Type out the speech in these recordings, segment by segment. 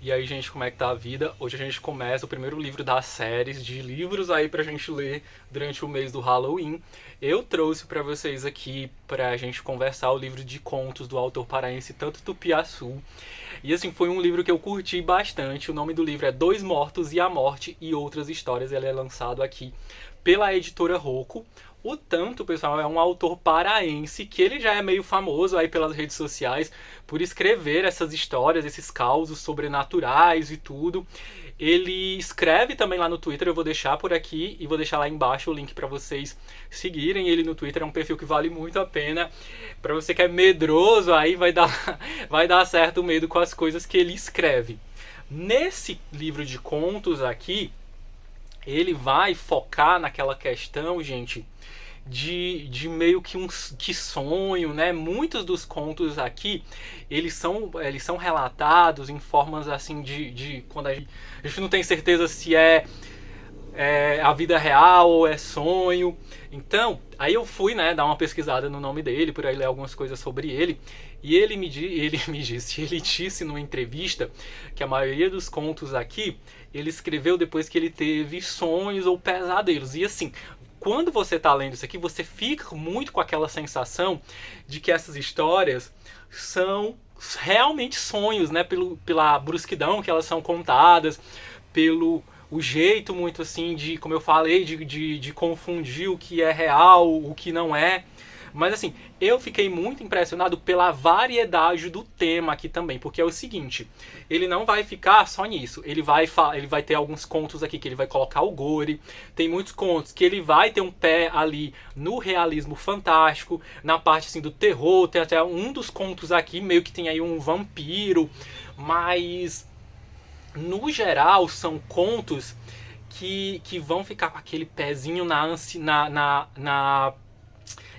E aí, gente, como é que tá a vida? Hoje a gente começa o primeiro livro das séries de livros aí pra gente ler durante o mês do Halloween. Eu trouxe pra vocês aqui pra gente conversar o livro de contos do autor paraense Tanto Tupiaçu. E assim, foi um livro que eu curti bastante. O nome do livro é Dois Mortos e a Morte e Outras Histórias. Ele é lançado aqui pela editora Rocco. O Tanto, pessoal, é um autor paraense que ele já é meio famoso aí pelas redes sociais por escrever essas histórias, esses causos sobrenaturais e tudo. Ele escreve também lá no Twitter, eu vou deixar por aqui e vou deixar lá embaixo o link para vocês seguirem ele no Twitter, é um perfil que vale muito a pena. Para você que é medroso, aí vai dar certo o medo com as coisas que ele escreve. Nesse livro de contos aqui, ele vai focar naquela questão, gente, de meio que um que sonho, né? Muitos dos contos aqui, eles são relatados em formas assim de quando a gente não tem certeza se é a vida real ou é sonho. Então, aí eu fui, né, dar uma pesquisada no nome dele, por aí ler algumas coisas sobre ele. E ele disse numa entrevista que a maioria dos contos aqui ele escreveu depois que ele teve sonhos ou pesadelos. E assim, quando você está lendo isso aqui, você fica muito com aquela sensação de que essas histórias são realmente sonhos, né? Pela brusquidão que elas são contadas, pelo o jeito muito assim de, como eu falei, de confundir o que é real, o que não é. Mas assim, eu fiquei muito impressionado pela variedade do tema aqui também, porque é o seguinte, ele não vai ficar só nisso, ele vai ter alguns contos aqui que ele vai colocar o gore, tem muitos contos que ele vai ter um pé ali no realismo fantástico, na parte assim do terror, tem até um dos contos aqui meio que tem aí um vampiro, mas no geral são contos que vão ficar com aquele pezinho na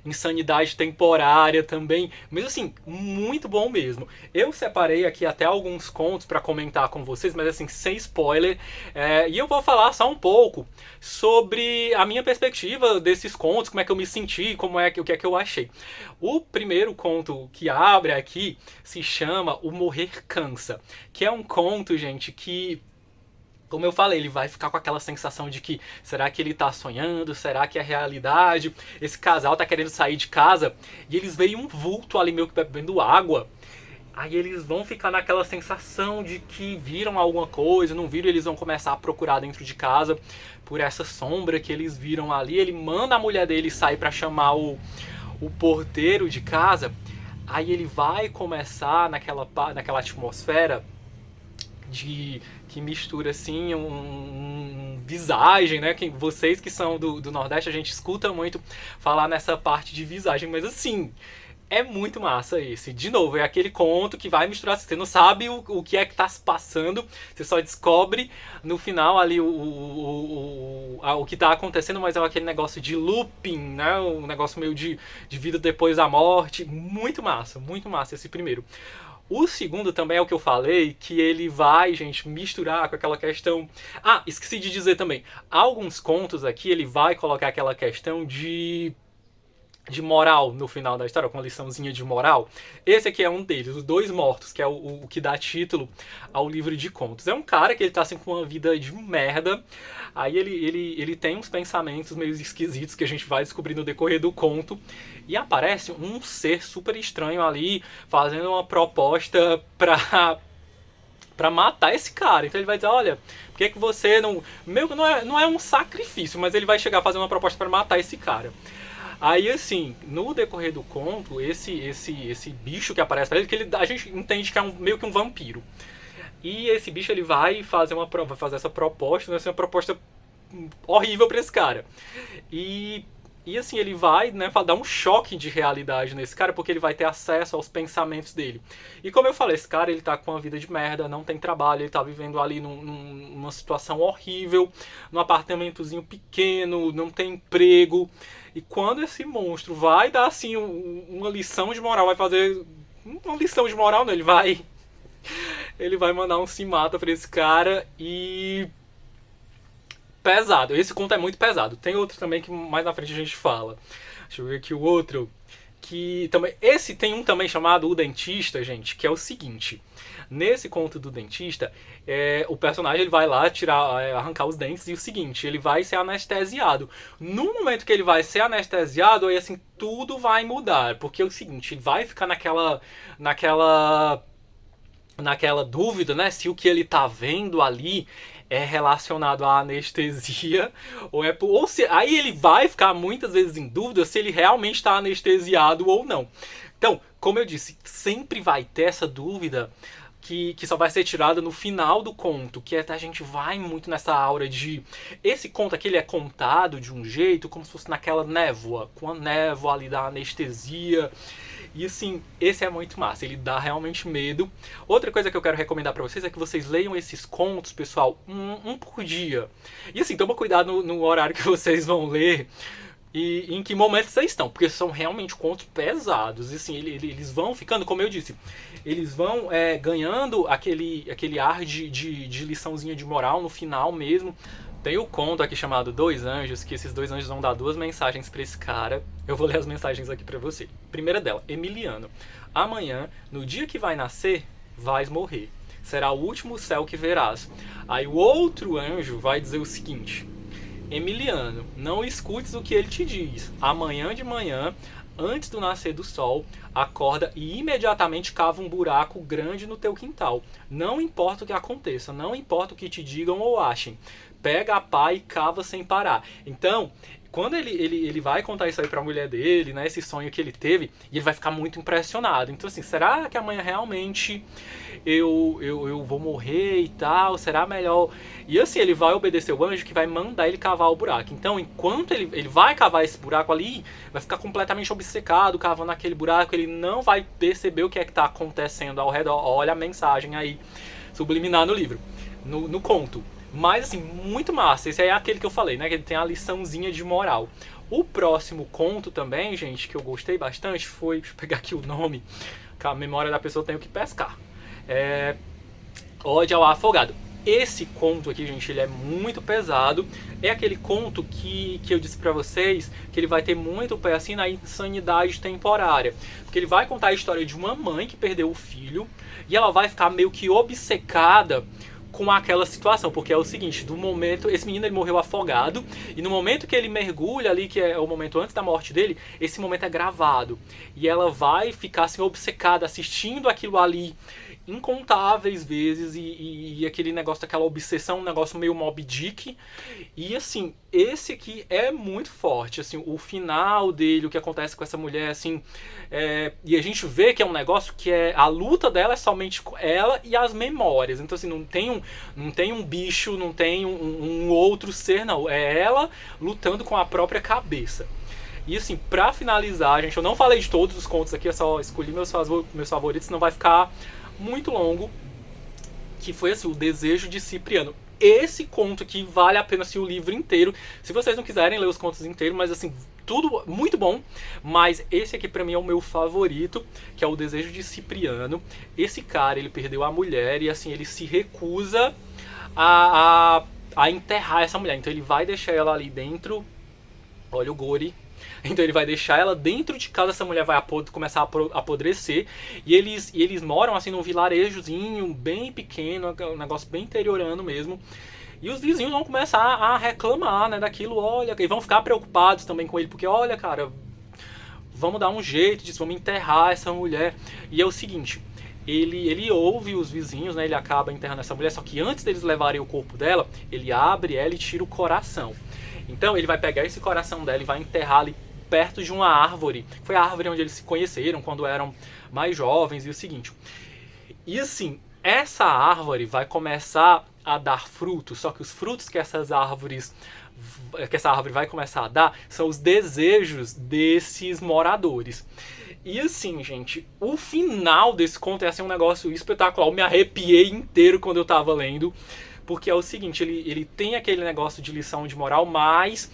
insanidade temporária também, mas assim, muito bom mesmo. Eu separei aqui até alguns contos para comentar com vocês, mas assim, sem spoiler, e eu vou falar só um pouco sobre a minha perspectiva desses contos, como é que eu me senti, o que é que eu achei. O primeiro conto que abre aqui se chama O Morrer Cansa, que é um conto, gente, que como eu falei, ele vai ficar com aquela sensação de que será que ele tá sonhando? Será que é realidade? Esse casal tá querendo sair de casa e eles veem um vulto ali meio que bebendo água. Aí eles vão ficar naquela sensação de que viram alguma coisa, não viram, eles vão começar a procurar dentro de casa por essa sombra que eles viram ali. Ele manda a mulher dele sair para chamar o porteiro de casa. Aí ele vai começar naquela atmosfera de que mistura assim visagem, né? Vocês que são do Nordeste, a gente escuta muito falar nessa parte de visagem, mas assim, é muito massa esse. De novo, é aquele conto que vai misturar, você não sabe o que é que tá se passando, você só descobre no final ali o que tá acontecendo, mas é aquele negócio de looping, né? Um negócio meio de vida depois da morte. Muito massa esse primeiro. O segundo também é o que eu falei, que ele vai, gente, misturar com aquela questão. Ah, esqueci de dizer também. Alguns contos aqui ele vai colocar aquela questão de moral no final da história, com uma liçãozinha de moral. Esse aqui é um deles, Os Dois Mortos, que é o que dá título ao livro de contos. É um cara que ele tá assim com uma vida de merda, aí ele tem uns pensamentos meio esquisitos que a gente vai descobrir no decorrer do conto, e aparece um ser super estranho ali, fazendo uma proposta pra matar esse cara. Então ele vai dizer, olha, por que você não... Meu, não é um sacrifício, mas ele vai chegar fazendo uma proposta pra matar esse cara. Aí, assim, no decorrer do conto, esse bicho que aparece pra ele, a gente entende que é meio que um vampiro. E esse bicho ele vai fazer essa proposta, vai ser uma proposta horrível pra esse cara. E e assim, ele vai, né, dar um choque de realidade nesse cara, porque ele vai ter acesso aos pensamentos dele. E como eu falei, esse cara, ele tá com uma vida de merda, não tem trabalho, ele tá vivendo ali numa situação horrível, num apartamentozinho pequeno, não tem emprego. E quando esse monstro vai dar, assim, uma lição de moral, vai fazer... Uma lição de moral, não, ele vai mandar um se mata pra esse cara e... Pesado. Esse conto é muito pesado. Tem outro também que mais na frente a gente fala. Deixa eu ver aqui o outro. Que também. Esse tem um também chamado O Dentista, gente, que é o seguinte. Nesse conto do dentista, o personagem ele vai lá arrancar os dentes e o seguinte, ele vai ser anestesiado. No momento que ele vai ser anestesiado, aí assim, tudo vai mudar. Porque é o seguinte, ele vai ficar naquela dúvida, né, se o que ele tá vendo ali é relacionado à anestesia ou se aí ele vai ficar muitas vezes em dúvida se ele realmente está anestesiado ou não. Então, como eu disse, sempre vai ter essa dúvida que só vai ser tirada no final do conto, que a gente vai muito nessa aura de esse conto aqui ele é contado de um jeito como se fosse naquela névoa, com a névoa ali da anestesia. E assim, esse é muito massa, ele dá realmente medo. Outra coisa que eu quero recomendar pra vocês é que vocês leiam esses contos, pessoal, um por dia. E assim, toma cuidado no horário que vocês vão ler e em que momento vocês estão, porque são realmente contos pesados. E assim, eles vão ficando, como eu disse, eles vão ganhando aquele ar de liçãozinha de moral no final mesmo. Tem o conto aqui chamado Dois Anjos, que esses dois anjos vão dar duas mensagens pra esse cara. Eu vou ler as mensagens aqui pra você. Primeira dela, Emiliano. Amanhã, no dia que vai nascer, vais morrer. Será o último céu que verás. Aí o outro anjo vai dizer o seguinte: Emiliano, não escutes o que ele te diz. Amanhã de manhã, antes do nascer do sol, acorda e imediatamente cava um buraco grande no teu quintal. Não importa o que aconteça, não importa o que te digam ou achem. Pega a pá e cava sem parar. Então, quando ele vai contar isso aí pra mulher dele, né, esse sonho que ele teve, e ele vai ficar muito impressionado. Então, assim, será que amanhã realmente eu vou morrer e tal? Será melhor? E assim, ele vai obedecer o anjo que vai mandar ele cavar o buraco. Então, enquanto ele vai cavar esse buraco ali, vai ficar completamente obcecado cavando aquele buraco, ele não vai perceber o que é que tá acontecendo ao redor. Olha a mensagem aí subliminar no livro, no conto. Mas assim, muito massa. Esse aí é aquele que eu falei, né? Que ele tem a liçãozinha de moral. O próximo conto também, gente, que eu gostei bastante foi... Deixa eu pegar aqui o nome, que a memória da pessoa tem que pescar. Ode ao Afogado. Esse conto aqui, gente, ele é muito pesado. É aquele conto que eu disse pra vocês que ele vai ter muito pé assim na insanidade temporária. Porque ele vai contar a história de uma mãe que perdeu o filho e ela vai ficar meio que obcecada com aquela situação, porque é o seguinte, do momento, esse menino ele morreu afogado, e no momento que ele mergulha ali, que é o momento antes da morte dele, esse momento é gravado, e ela vai ficar assim obcecada, assistindo aquilo ali incontáveis vezes, e aquele negócio daquela obsessão, um negócio meio Moby Dick. E assim, esse aqui é muito forte, assim, o final dele, o que acontece com essa mulher, assim, e a gente vê que é um negócio que a luta dela é somente ela e as memórias. Então assim, não tem um bicho, não tem um outro ser, não, é ela lutando com a própria cabeça. E assim, pra finalizar, gente, eu não falei de todos os contos aqui, eu só escolhi meus favoritos, senão vai ficar muito longo, que foi assim, o Desejo de Cipriano. Esse conto aqui vale a pena assim, o livro inteiro. Se vocês não quiserem ler os contos inteiros, mas assim, tudo muito bom. Mas esse aqui pra mim é o meu favorito, que é o Desejo de Cipriano. Esse cara, ele perdeu a mulher e assim, ele se recusa a enterrar essa mulher. Então ele vai deixar ela ali dentro. Olha o gore. Então ele vai deixar ela dentro de casa, essa mulher vai começar a apodrecer. E eles moram assim num vilarejozinho bem pequeno, um negócio bem interiorano mesmo. E os vizinhos vão começar a reclamar, né, daquilo, olha, e vão ficar preocupados também com ele, porque olha, cara, vamos dar um jeito disso, vamos enterrar essa mulher. E é o seguinte, ele ouve os vizinhos, né, ele acaba enterrando essa mulher, só que antes deles levarem o corpo dela, ele abre ela e tira o coração. Então ele vai pegar esse coração dela e vai enterrar ali perto de uma árvore. Foi a árvore onde eles se conheceram quando eram mais jovens. E o seguinte, e assim, essa árvore vai começar a dar frutos, só que os frutos que essa árvore vai começar a dar são os desejos desses moradores. E assim, gente, o final desse conto é assim, um negócio espetacular. Eu me arrepiei inteiro quando eu tava lendo. Porque é o seguinte, ele tem aquele negócio de lição de moral, mas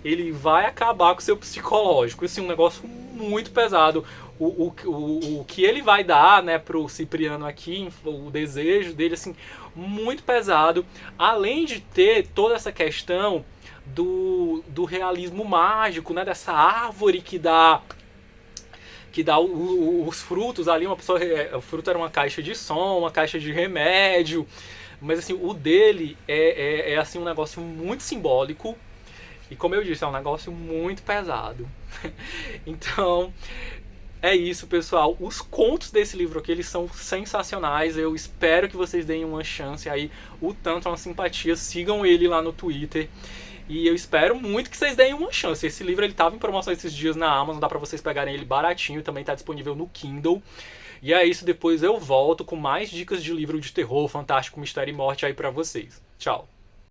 ele vai acabar com o seu psicológico. Assim, um negócio muito pesado. O que ele vai dar, né, pro Cipriano aqui, o desejo dele, assim, muito pesado. Além de ter toda essa questão do realismo mágico, né, dessa árvore que dá que dá os frutos ali, uma pessoa, o fruto era uma caixa de som, uma caixa de remédio, mas assim, o dele é assim um negócio muito simbólico e, como eu disse, é um negócio muito pesado. Então, é isso, pessoal. Os contos desse livro aqui, eles são sensacionais. Eu espero que vocês deem uma chance aí. O Tanto é uma simpatia. Sigam ele lá no Twitter. E eu espero muito que vocês deem uma chance. Esse livro ele estava em promoção esses dias na Amazon. Dá pra vocês pegarem ele baratinho. Também está disponível no Kindle. E é isso. Depois eu volto com mais dicas de livro de terror, fantástico, mistério e morte aí pra vocês. Tchau.